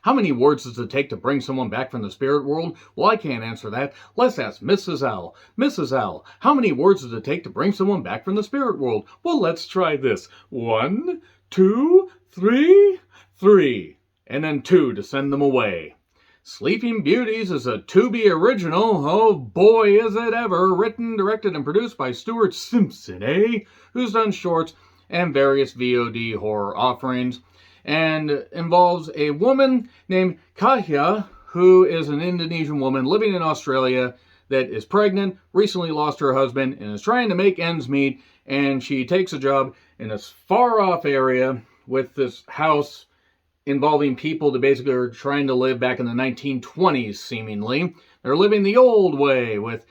How many words does it take to bring someone back from the spirit world? Well, I can't answer that. Let's ask Mrs. Owl. Mrs. Owl, how many words does it take to bring someone back from the spirit world? Well, let's try this. 1, 2, 3, 3. And then 2 to send them away. Sleeping Beauties is a Tubi original. Oh boy, is it ever. Written, directed, and produced by Stuart Simpson, who's done shorts and various VOD horror offerings, and involves a woman named Cayha, who is an Indonesian woman living in Australia that is pregnant, recently lost her husband, and is trying to make ends meet, and she takes a job in this far-off area with this house involving people that basically are trying to live back in the 1920s, seemingly. They're living the old way with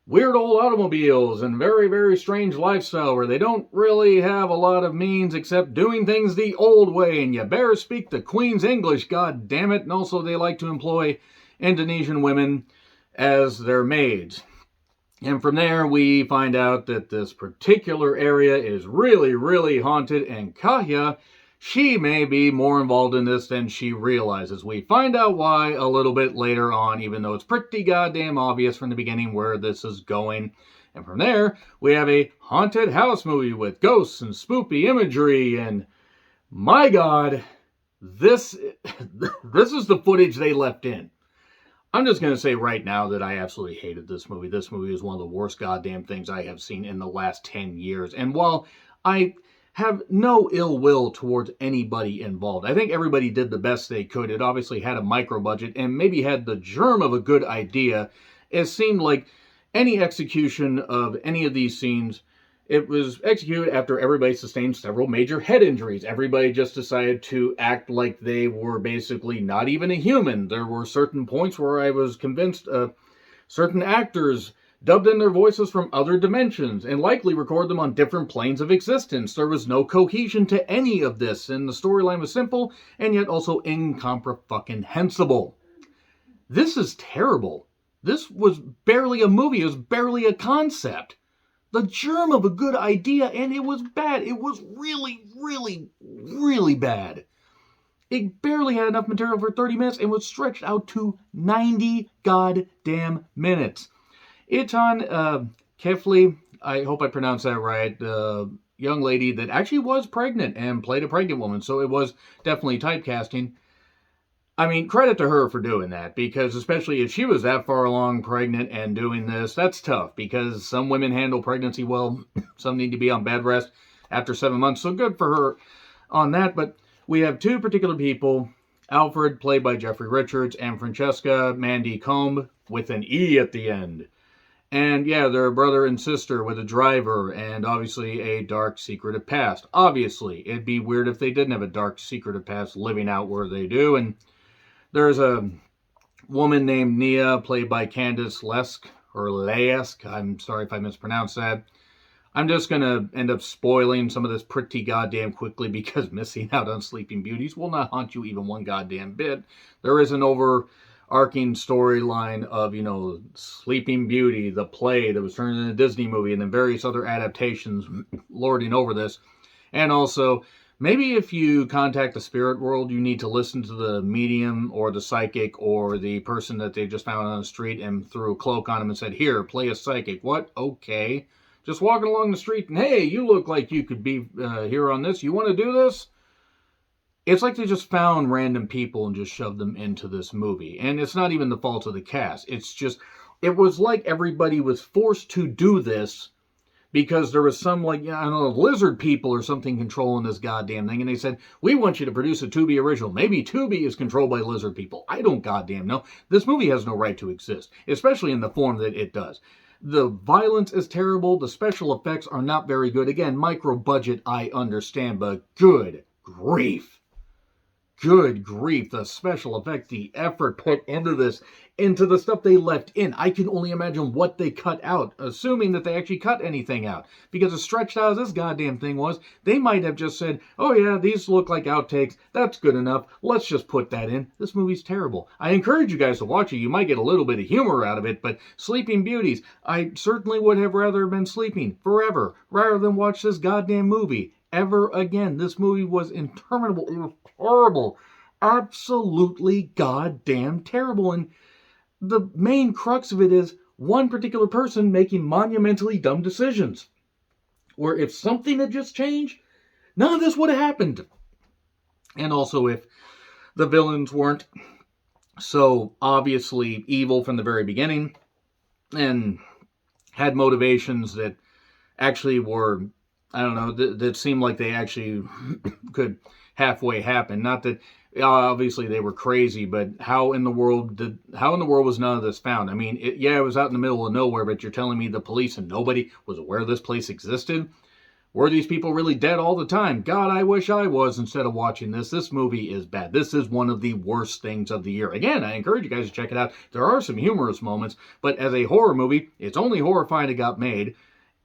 weird old automobiles and very, very strange lifestyle where they don't really have a lot of means except doing things the old way, and you better speak the Queen's English, god damn it. And also they like to employ Indonesian women as their maids. And from there we find out that this particular area is really, really haunted, and Cayha, she may be more involved in this than she realizes. We find out why a little bit later on, even though it's pretty goddamn obvious from the beginning where this is going. And from there, we have a haunted house movie with ghosts and spoopy imagery, and my god, this is the footage they left in. I'm just going to say right now that I absolutely hated this movie. This movie is one of the worst goddamn things I have seen in the last 10 years. And while I have no ill will towards anybody involved, I think everybody did the best they could. It obviously had a micro budget and maybe had the germ of a good idea. It seemed like any execution of any of these scenes, it was executed after everybody sustained several major head injuries. Everybody just decided to act like they were basically not even a human. There were certain points where I was convinced certain actors dubbed in their voices from other dimensions, and likely record them on different planes of existence. There was no cohesion to any of this, and the storyline was simple, and yet also incomprehensible. This is terrible. This was barely a movie. It was barely a concept. The germ of a good idea, and it was bad. It was really, really, really bad. It barely had enough material for 30 minutes and was stretched out to 90 goddamn minutes. Itan Kefli, I hope I pronounced that right, the young lady that actually was pregnant and played a pregnant woman, so it was definitely typecasting. I mean, credit to her for doing that, because especially if she was that far along pregnant and doing this, that's tough, because some women handle pregnancy well, some need to be on bed rest after 7 months, so good for her on that. But we have two particular people, Alfred, played by Jeffrey Richards, and Francesca Mandy Combe, with an E at the end. And yeah, they're a brother and sister with a driver and obviously a dark secretive past. Obviously, it'd be weird if they didn't have a dark secretive past living out where they do. And there's a woman named Nia, played by Candice Lesk, or Lesk. I'm sorry if I mispronounced that. I'm just going to end up spoiling some of this pretty goddamn quickly, because missing out on Sleeping Beauties will not haunt you even one goddamn bit. There is an overarching storyline of, Sleeping Beauty, the play that was turned into a Disney movie, and then various other adaptations lording over this. And also, maybe if you contact the spirit world, you need to listen to the medium or the psychic or the person that they just found on the street and threw a cloak on him and said, "Here, play a psychic." What? Okay. Just walking along the street and, "Hey, you look like you could be here on this. You want to do this?" It's like they just found random people and just shoved them into this movie. And it's not even the fault of the cast. It's just, it was like everybody was forced to do this because there was some, lizard people or something controlling this goddamn thing. And they said, "We want you to produce a Tubi original." Maybe Tubi is controlled by lizard people. I don't goddamn know. This movie has no right to exist, especially in the form that it does. The violence is terrible. The special effects are not very good. Again, micro budget, I understand, but good grief. Good grief, the special effects, the effort put into this, into the stuff they left in. I can only imagine what they cut out, assuming that they actually cut anything out. Because as stretched out as this goddamn thing was, they might have just said, "Oh yeah, these look like outtakes. That's good enough. Let's just put that in." This movie's terrible. I encourage you guys to watch it. You might get a little bit of humor out of it, but Sleeping Beauties, I certainly would have rather been sleeping forever rather than watch this goddamn movie ever again. This movie was interminable. It was horrible. absolutely goddamn terrible. And the main crux of it is one particular person making monumentally dumb decisions. Where if something had just changed, none of this would have happened. And also, if the villains weren't so obviously evil from the very beginning and had motivations that actually were, I don't know, that seemed like they actually could halfway happen. Not that obviously they were crazy, but how in the world was none of this found? I mean, it was out in the middle of nowhere, but you're telling me the police and nobody was aware this place existed? Were these people really dead all the time? God, I wish I was instead of watching this. This movie is bad. This is one of the worst things of the year. Again, I encourage you guys to check it out. There are some humorous moments, but as a horror movie, it's only horrifying it got made.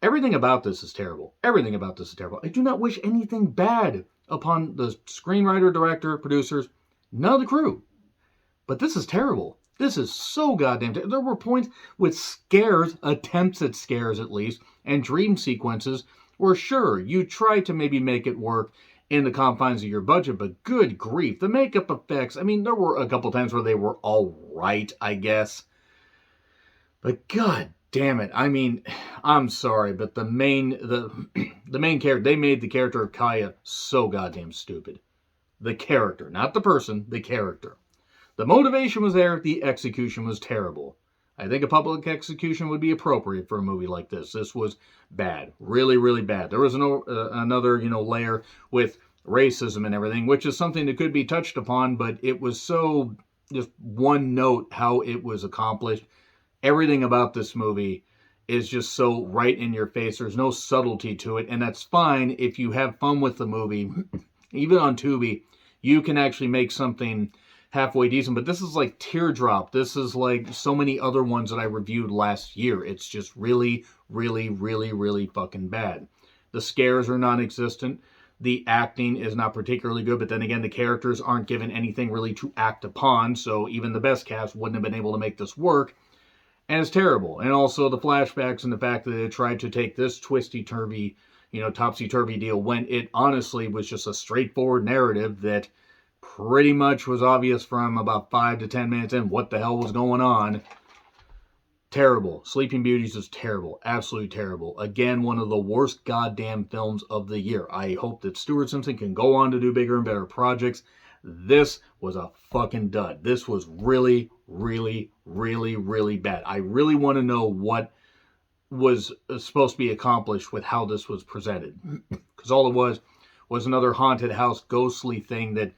Everything about this is terrible. Everything about this is terrible. I do not wish anything bad upon the screenwriter, director, producers, none of the crew. But this is terrible. This is so goddamn terrible. There were points with scares, attempts at scares at least, and dream sequences where sure, you try to maybe make it work in the confines of your budget, but good grief, the makeup effects, I mean, there were a couple times where they were all right, I guess. But god damn it, I mean, I'm sorry, but the main character, they made the character of Cayha so goddamn stupid. The character, not the person, the character. The motivation was there, the execution was terrible. I think a public execution would be appropriate for a movie like this. This was bad. Really, really bad. There was another, layer with racism and everything, which is something that could be touched upon, but it was so just one note how it was accomplished. Everything about this movie is just so right in your face. There's no subtlety to it, and that's fine if you have fun with the movie. Even on Tubi, you can actually make something halfway decent, but this is like Teardrop. This is like so many other ones that I reviewed last year. It's just really, really, really, really fucking bad. The scares are non-existent. The acting is not particularly good, but then again, the characters aren't given anything really to act upon, so even the best cast wouldn't have been able to make this work. And it's terrible. And also the flashbacks and the fact that they tried to take this twisty-turvy, topsy-turvy deal when it honestly was just a straightforward narrative that pretty much was obvious from about 5 to 10 minutes in what the hell was going on. Terrible. Sleeping Beauties is terrible. Absolutely terrible. Again, one of the worst goddamn films of the year. I hope that Stuart Simpson can go on to do bigger and better projects. This was a fucking dud. This was really, really, really, really bad. I really want to know what was supposed to be accomplished with how this was presented. Because all it was another haunted house ghostly thing that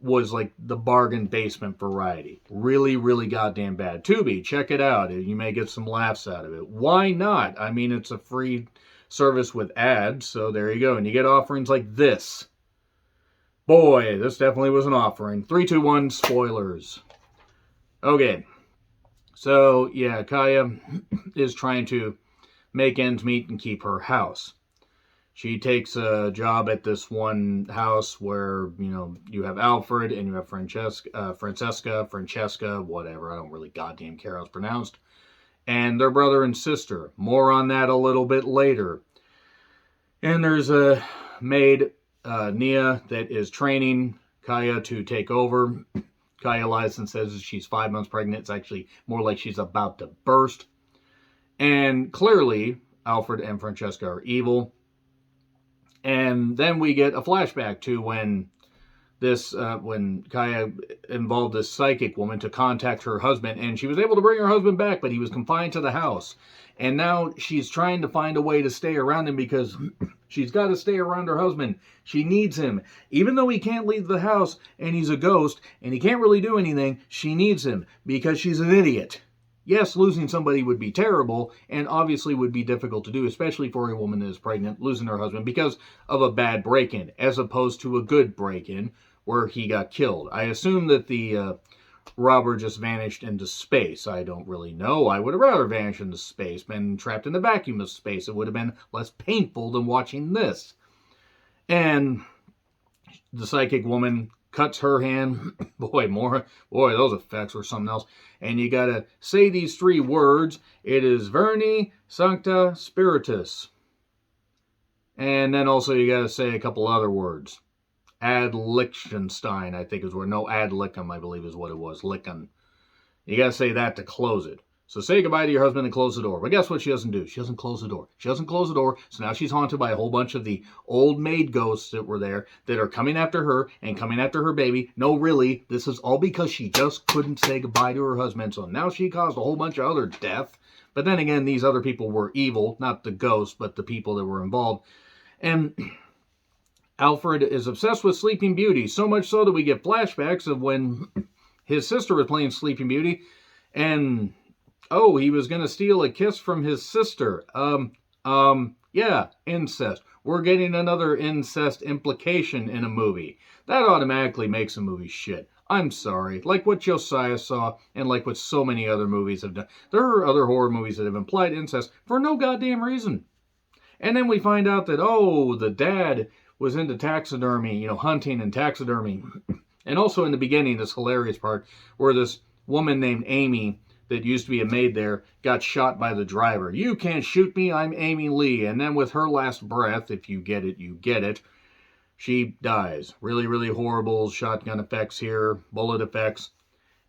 was like the bargain basement variety. Really, really goddamn bad. Tubi, check it out. You may get some laughs out of it. Why not? I mean, it's a free service with ads, so there you go. And you get offerings like this. Boy, this definitely was an offering. 3, 2, 1, spoilers. Okay. So, yeah, Cayha is trying to make ends meet and keep her house. She takes a job at this one house where, you have Alfred and you have Francesca, whatever. I don't really goddamn care how it's pronounced. And their brother and sister. More on that a little bit later. And there's a maid, Nia, that is training Cayha to take over. Cayha lies and says she's 5 months pregnant. It's actually more like she's about to burst. And clearly, Alfred and Francesca are evil. And then we get a flashback to when Cayha involved this psychic woman to contact her husband, and she was able to bring her husband back, but he was confined to the house. And now she's trying to find a way to stay around him because she's got to stay around her husband. She needs him. Even though he can't leave the house and he's a ghost and he can't really do anything, she needs him because she's an idiot. Yes, losing somebody would be terrible and obviously would be difficult to do, especially for a woman that is pregnant, losing her husband because of a bad break-in, as opposed to a good break-in where he got killed. I assume that the robber just vanished into space. I don't really know. I would have rather vanished into space, been trapped in the vacuum of space. It would have been less painful than watching this. And the psychic woman cuts her hand. Boy, those effects were something else. And you gotta say these 3 words. It is Verni Sancta Spiritus. And then also you gotta say a couple other words. Ad Lichtenstein, I think is where, no, Ad Lickum, I believe is what it was, Lickum. You gotta say that to close it. So say goodbye to your husband and close the door. But guess what she doesn't do? She doesn't close the door. She doesn't close the door. So now she's haunted by a whole bunch of the old maid ghosts that were there that are coming after her and coming after her baby. No, really, this is all because she just couldn't say goodbye to her husband. So now she caused a whole bunch of other death. But then again, these other people were evil, not the ghosts, but the people that were involved. And Alfred is obsessed with Sleeping Beauty, so much so that we get flashbacks of when his sister was playing Sleeping Beauty, and oh, he was going to steal a kiss from his sister. Yeah, incest. We're getting another incest implication in a movie. That automatically makes a movie shit. I'm sorry. Like what Josiah saw, and like what so many other movies have done. There are other horror movies that have implied incest for no goddamn reason. And then we find out that, oh, the dad was into taxidermy, hunting and taxidermy. And also in the beginning, this hilarious part, where this woman named Amy, that used to be a maid there, got shot by the driver. You can't shoot me, I'm Amy Lee. And then with her last breath, if you get it, you get it, she dies. Really, really horrible shotgun effects here, bullet effects.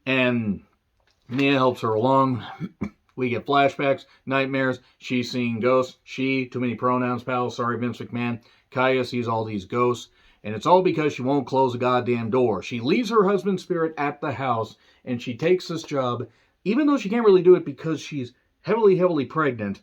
And Mia helps her along. We get flashbacks, nightmares. She's seeing ghosts. She, too many pronouns, pal. Sorry, Vince McMahon. Cayha sees all these ghosts. And it's all because she won't close the goddamn door. She leaves her husband's spirit at the house, and she takes this job, even though she can't really do it because she's heavily, heavily pregnant.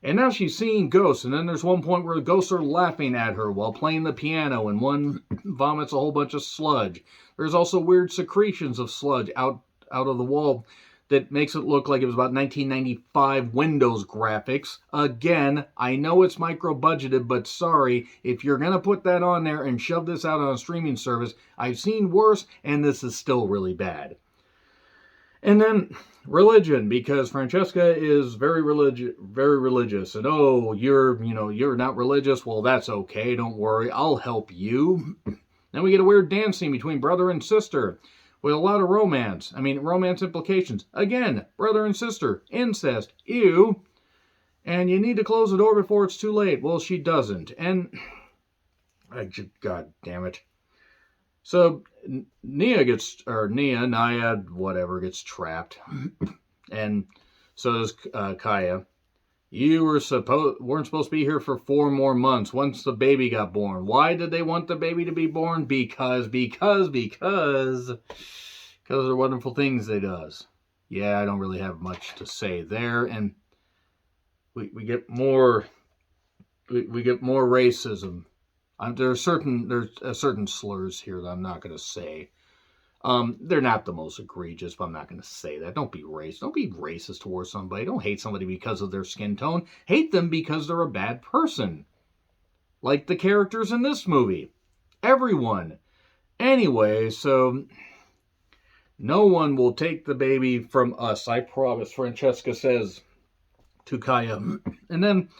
And now she's seeing ghosts. And then there's one point where the ghosts are laughing at her while playing the piano, and one vomits a whole bunch of sludge. There's also weird secretions of sludge out of the wall that makes it look like it was about 1995 Windows graphics. Again, I know it's micro-budgeted, but sorry, if you're going to put that on there and shove this out on a streaming service, I've seen worse, and this is still really bad. And then religion, because Francesca is very religious. And oh, you're not religious. Well, that's okay. Don't worry. I'll help you. Then we get a weird dance scene between brother and sister with a lot of romance. Romance implications. Again, brother and sister, incest, ew. And you need to close the door before it's too late. Well, she doesn't. And God damn it. So Naya, whatever, gets trapped. And so does Cayha. You weren't supposed to be here for 4 more months once the baby got born. Why did they want the baby to be born? Because of the wonderful things they does. Yeah, I don't really have much to say there. And we get more racism. There's certain slurs here that I'm not going to say. They're not the most egregious, but I'm not going to say that. Don't be racist. Don't be racist towards somebody. Don't hate somebody because of their skin tone. Hate them because they're a bad person. Like the characters in this movie. Everyone. Anyway, so no one will take the baby from us, I promise, Francesca says to Cayha. And then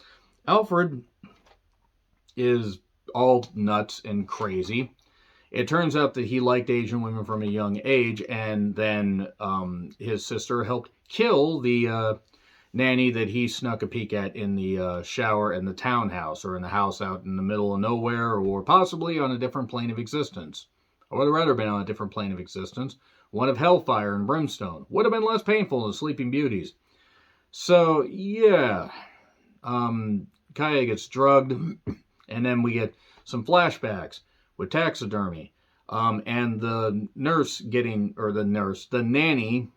Alfred is all nuts and crazy. It turns out that he liked Asian women from a young age, and then his sister helped kill the nanny that he snuck a peek at in the shower in the townhouse, or in the house out in the middle of nowhere, or possibly on a different plane of existence. I would have rather been on a different plane of existence, one of hellfire and brimstone. Would have been less painful than Sleeping Beauties. So, yeah. Cayha gets drugged, and then we get some flashbacks with taxidermy, and the nanny,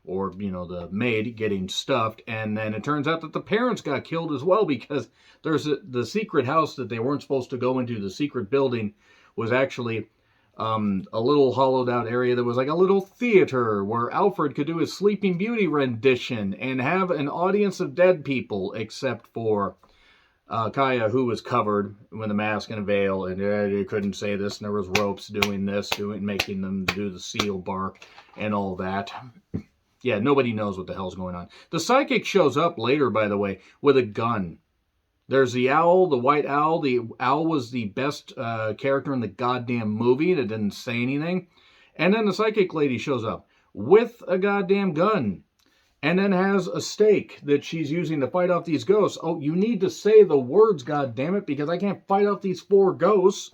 or the maid getting stuffed, and then it turns out that the parents got killed as well, because there's the secret house that they weren't supposed to go into. The secret building was actually a little hollowed out area that was like a little theater where Alfred could do his Sleeping Beauty rendition and have an audience of dead people, except for Cayha, who was covered with a mask and a veil, and you couldn't say this, and there was ropes making them do the seal bark and all that. Yeah, nobody knows what the hell's going on. The psychic shows up later, by the way, with a gun. There's the owl, the white owl. The owl was the best character in the goddamn movie that didn't say anything. And then the psychic lady shows up with a goddamn gun. And then has a stake that she's using to fight off these ghosts. Oh, you need to say the words, goddammit, because I can't fight off these 4 ghosts.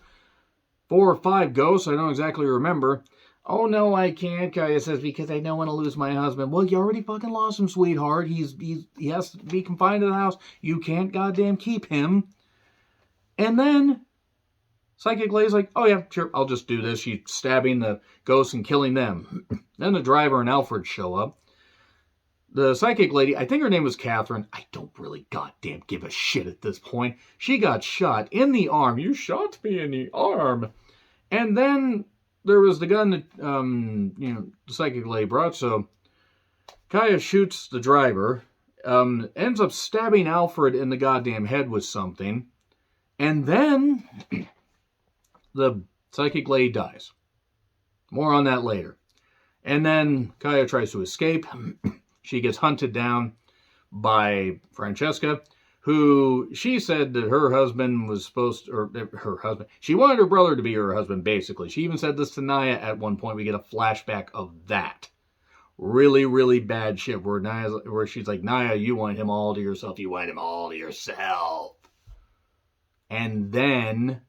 4 or 5 ghosts, I don't exactly remember. Oh, no, I can't, Cayha says, because I don't want to lose my husband. Well, you already fucking lost him, sweetheart. He has to be confined to the house. You can't goddamn keep him. And then Psychic Lady's like, oh yeah, sure, I'll just do this. She's stabbing the ghosts and killing them. Then the driver and Alfred show up. The Psychic Lady, I think her name was Catherine. I don't really goddamn give a shit at this point. She got shot in the arm. You shot me in the arm. And then there was the gun that, the Psychic Lady brought. So Cayha shoots the driver, ends up stabbing Alfred in the goddamn head with something. And then the Psychic Lady dies. More on that later. And then Cayha tries to escape. She gets hunted down by Francesca, who she said that her husband was supposed to, or her husband, she wanted her brother to be her husband, basically. She even said this to Naya at one point. We get a flashback of that. Really, really bad shit where she's like, Naya, you want him all to yourself. You want him all to yourself. And then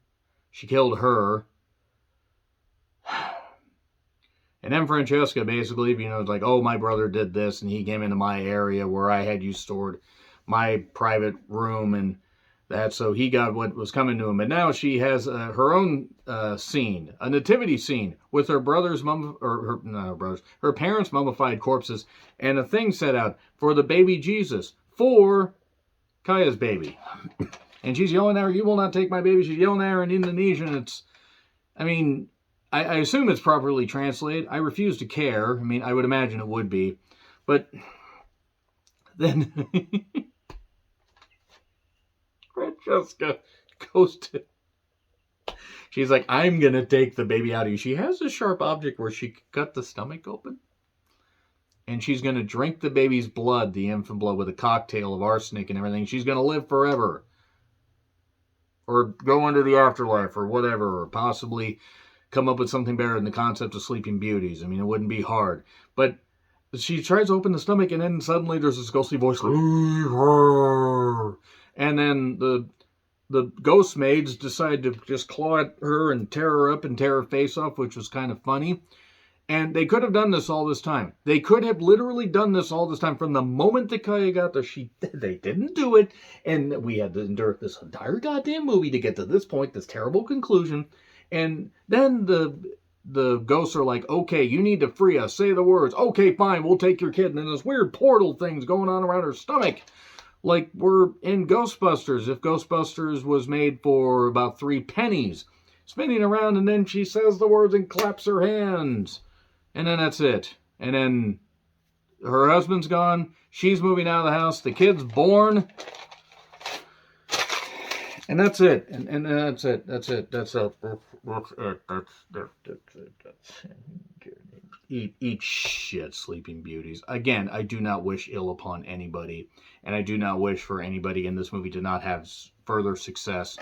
she killed her. And then Francesca basically, was like, oh, my brother did this, and he came into my area where I had you stored, my private room, and that, so he got what was coming to him. And now she has her own scene, a nativity scene, with her brother's her parents' mummified corpses, and a thing set out for the baby Jesus, for Cayha's baby. And she's yelling at her, you will not take my baby. She's yelling at her in Indonesian. I assume it's properly translated. I refuse to care. I would imagine it would be. But then Francesca goes to... She's like, I'm going to take the baby out of you. She has a sharp object where she could cut the stomach open. And she's going to drink the baby's blood, the infant blood, with a cocktail of arsenic and everything. She's going to live forever. Or go into the afterlife or whatever. Or possibly come up with something better than the concept of Sleeping Beauties. It wouldn't be hard. But she tries to open the stomach, and then suddenly there's this ghostly voice, leave her. And then the ghost maids decide to just claw at her and tear her up and tear her face off, which was kind of funny. And they could have done this all this time. They could have literally done this all this time. From the moment that Cayha got there, they didn't do it. And we had to endure this entire goddamn movie to get to this point, this terrible conclusion. And then the ghosts are like, okay, you need to free us. Say the words. Okay, fine, we'll take your kid. And then this weird portal thing's going on around her stomach. Like we're in Ghostbusters. If Ghostbusters was made for about 3 pennies. Spinning around, and then she says the words and claps her hands. And then that's it. And then her husband's gone. She's moving out of the house. The kid's born. And that's it. And that's it. That's it. That's it. That's it. Eat shit, Sleeping Beauties. Again, I do not wish ill upon anybody. And I do not wish for anybody in this movie to not have further success.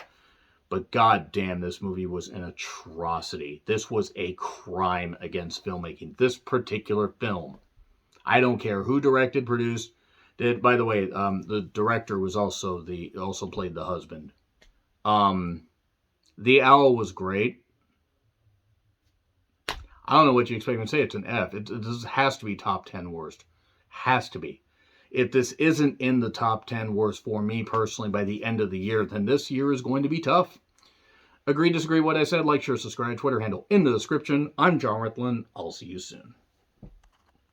But goddamn, this movie was an atrocity. This was a crime against filmmaking. This particular film. I don't care who directed, produced, did. By the way, the director was also played the husband. The Owl was great. I don't know what you expect me to say. It's an F. This has to be top 10 worst. Has to be. If this isn't in the top 10 worst for me personally by the end of the year, then this year is going to be tough. Agree, disagree what I said? Like, share, subscribe, Twitter handle in the description. I'm John Rithlin. I'll see you soon.